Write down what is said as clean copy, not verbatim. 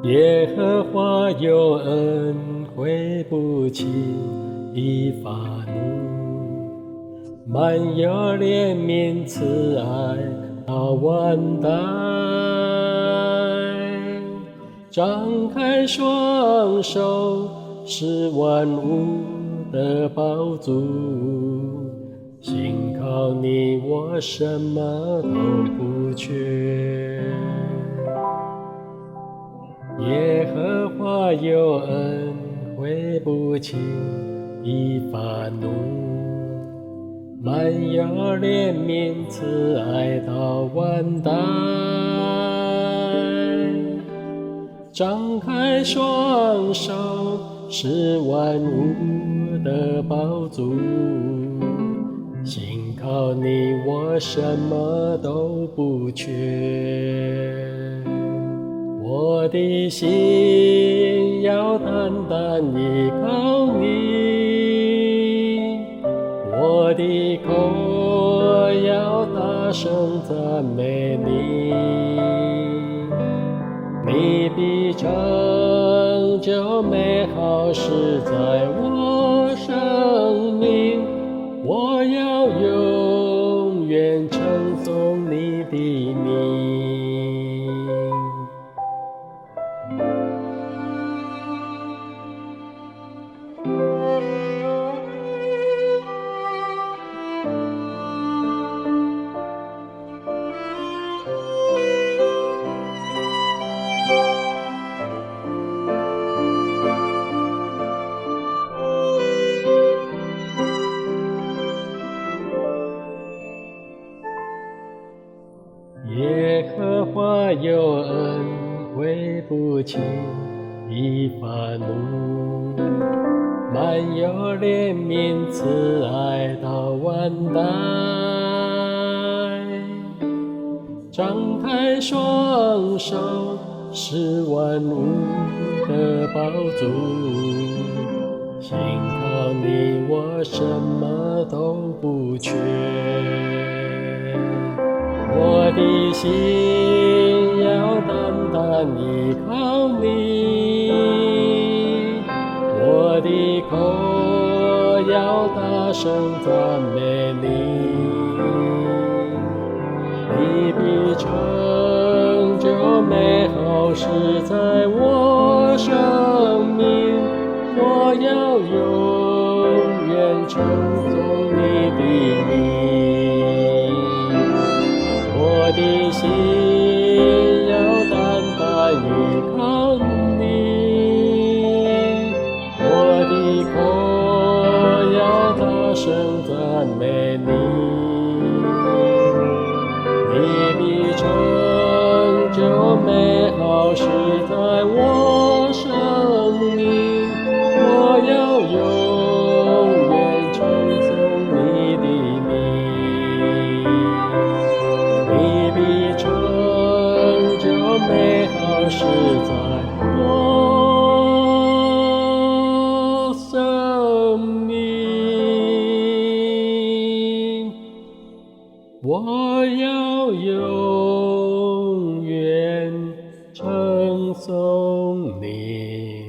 耶和华有恩惠不轻易发怒，满有怜悯慈爱到万代。张开双手，是万物的宝足，信靠你，我什么都不缺。耶和华有恩惠不轻易发怒，满有怜悯慈爱到万代。张开双手，是万物的宝足，信靠你，我什么都不缺。我的心要单单依靠你，我的口要大声赞美你。你必成就美好事在我生命，我要永远称颂你的名。耶和华有恩惠不轻易发怒，满有怜悯慈爱到万代。张开双手，是万物的宝足，信靠你，我什么都不缺。我的心要单单依靠你，我的口要大声赞美你。你必成就美好事在我生命，我要永远称颂你的名。我的心要单单依靠你，我的口要大声赞美你。你必成就美好事在我生命，我要永远称颂你的名。你必成就美好事在我生命，我要永远称颂你。